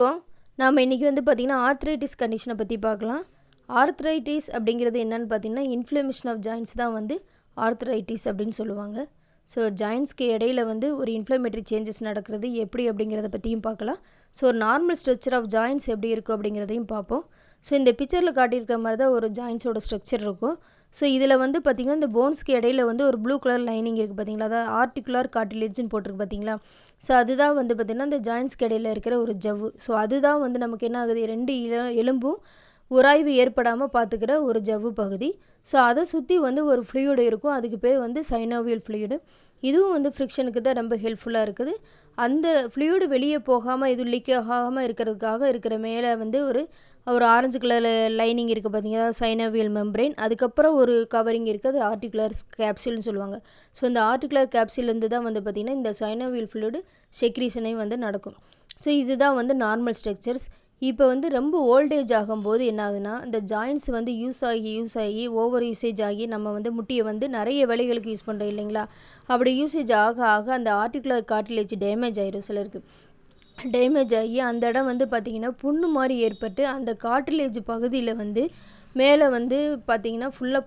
இப்போ நாம் இன்றைக்கி வந்து பார்த்திங்கன்னா ஆர்த்ரைட்டிஸ் கண்டிஷனை பற்றி பார்க்கலாம். ஆர்த்ரைட்டிஸ் அப்படிங்கிறது என்னென்னு பார்த்திங்கன்னா இன்ஃப்ளமேஷன் ஆஃப் ஜாயின்ஸ் தான் வந்து ஆர்த்ரைட்டிஸ் அப்படின்னு சொல்லுவாங்க. ஸோ ஜாயின்ஸ்க்கு இடையில வந்து ஒரு இன்ஃப்ளமேட்டரி சேஞ்சஸ் நடக்கிறது எப்படி அப்படிங்கிறத பற்றியும் பார்க்கலாம். ஸோ ஒரு நார்மல் ஸ்ட்ரக்சர் ஆஃப் ஜாயின்ஸ் எப்படி இருக்கும் அப்படிங்கிறதையும் பார்ப்போம். ஸோ இந்த பிக்சரில் காட்டியிருக்கிற மாதிரி தான் ஒரு ஜாயின்ஸோட ஸ்ட்ரக்சர் இருக்கும். ஸோ இதில் வந்து பார்த்திங்கன்னா இந்த போன்ஸ்க்கு இடையில வந்து ஒரு ப்ளூ கலர் லைனிங் இருக்குது பார்த்தீங்களா, அதாவது ஆர்டிகுலர் கார்டிலேஜ்னு போட்டிருக்கு பார்த்தீங்களா. ஸோ அதுதான் வந்து பார்த்திங்கன்னா இந்த ஜாயின்ஸ்க்கு இடையில இருக்கிற ஒரு ஜவ்வு. ஸோ அதுதான் வந்து நமக்கு என்ன ஆகுது, ரெண்டு எலும்பும் உராய்வு ஏற்படாமல் பார்த்துக்கிற ஒரு ஜவ்வு பகுதி. ஸோ அதை சுற்றி வந்து ஒரு ஃப்ளூயிடு இருக்கும், அதுக்கு பேர் வந்து சைனோவியல் ஃப்ளூயிடு. இதுவும் வந்து ஃப்ரிக்ஷனுக்கு தான் ரொம்ப ஹெல்ப்ஃபுல்லாக இருக்குது. அந்த ஃப்ளூயிடு வெளியே போகாமல் இது லீக் ஆகாமல் இருக்கிறதுக்காக இருக்கிற மேலே வந்து ஒரு ஆரஞ்சு கலர் லைனிங் இருக்குது பார்த்தீங்கன்னா, சைனோவியல் மெம்பரேன். அதுக்கப்புறம் ஒரு கவரிங் இருக்குது, அது ஆர்டிகுலர் கேப்சூல்னு சொல்லுவாங்க. ஸோ இந்த ஆர்டிகுலர் கேப்சூல்லேருந்து தான் வந்து பார்த்திங்கன்னா இந்த சைனோவியல் ஃப்ளூயிடு செக்ரீஷனே வந்து நடக்கும். ஸோ இதுதான் வந்து நார்மல் ஸ்ட்ரக்சர்ஸ். இப்போ வந்து ரொம்ப ஓல்டேஜ் ஆகும்போது என்ன ஆகுதுன்னா, இந்த ஜாயின்ஸ் வந்து யூஸ் ஆகி ஓவர் யூசேஜ் ஆகி நம்ம வந்து முட்டியை வந்து நிறைய வேலைகளுக்கு யூஸ் பண்ணுறோம் இல்லைங்களா. அப்படி யூசேஜ் ஆக அந்த ஆர்டிகுலர் கார்டிலேஜ் டேமேஜ் ஆயிடும் சிலருக்கு. டேமேஜ் ஆகி அந்த இடம் வந்து பார்த்திங்கன்னா புண்ணு மாதிரி ஏற்பட்டு அந்த கார்டிலேஜ் பகுதியில் வந்து மேலே வந்து பார்த்திங்கன்னா ஃபுல்லாக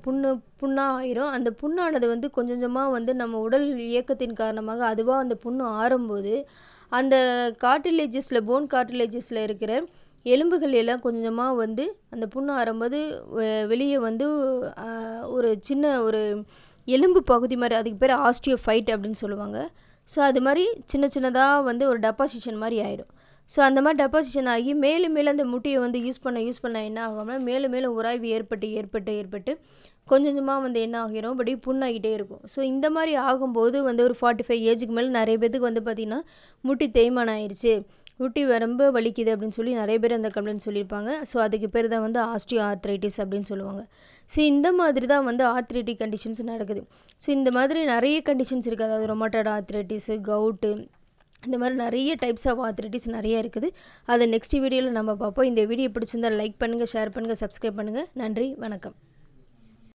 புண்ணாக ஆயிரும். அந்த புண்ணானது வந்து கொஞ்சம் கொஞ்சமாக வந்து நம்ம உடல் இயக்கத்தின் காரணமாக அதுவாக அந்த புண்ணு ஆறும்போது அந்த கார்டிலேஜஸில் போன் கார்டிலேஜஸில் இருக்கிற எலும்புகள் எல்லாம் கொஞ்சமாக வந்து அந்த புண்ணு ஆறும்போது வெளியே வந்து ஒரு சின்ன ஒரு எலும்பு பகுதி மாதிரி, அதுக்கு பேர் ஆஸ்டியோஃபைட் அப்படின்னு சொல்லுவாங்க. ஸோ அது மாதிரி சின்ன சின்னதாக வந்து ஒரு டெபாசிஷன் மாதிரி ஆயிடும். ஸோ அந்த மாதிரி டெபாசிஷன் ஆகி மேலும் அந்த முட்டியை வந்து யூஸ் பண்ண என்ன ஆகும்னா மேலும் உராய்வு ஏற்பட்டு கொஞ்சம் கொஞ்சமாக வந்து என்ன ஆகிரும், படி புண்ணாகிட்டே இருக்கும். ஸோ இந்த மாதிரி ஆகும்போது வந்து ஒரு 45 ஏஜுக்கு மேலே நிறைய பேருக்கு வந்து பார்த்திங்கன்னா முட்டி தேய்மானம் ஆயிடுச்சு, முட்டி ரொம்ப வலிக்குது அப்படின்னு சொல்லி நிறைய பேர் அந்த கம்ப்ளைண்ட் சொல்லியிருப்பாங்க. ஸோ அதுக்கு பேர் தான் வந்து ஆஸ்டியோ ஆர்த்ரைட்டிஸ் அப்படின்னு சொல்லுவாங்க. ஸோ இந்த மாதிரி தான் வந்து ஆர்த்ரைட்டிக் கண்டிஷன்ஸ் நடக்குது. ஸோ இந்த மாதிரி நிறைய கண்டிஷன்ஸ் இருக்குது, அதாவது ரொமட்டாய்டு ஆர்த்ரைட்டிஸு, கவுட்டு, இந்த மாதிரி நிறைய டைப்ஸ் ஆஃப் ஆர்த்ரைட்டிஸ் நிறைய இருக்குது. அதை நெக்ஸ்ட் வீடியோவில் நம்ம பார்ப்போம். இந்த வீடியோ பிடிச்சிருந்தால் லைக் பண்ணுங்கள், ஷேர் பண்ணுங்கள், சப்ஸ்கிரைப் பண்ணுங்கள். நன்றி, வணக்கம்.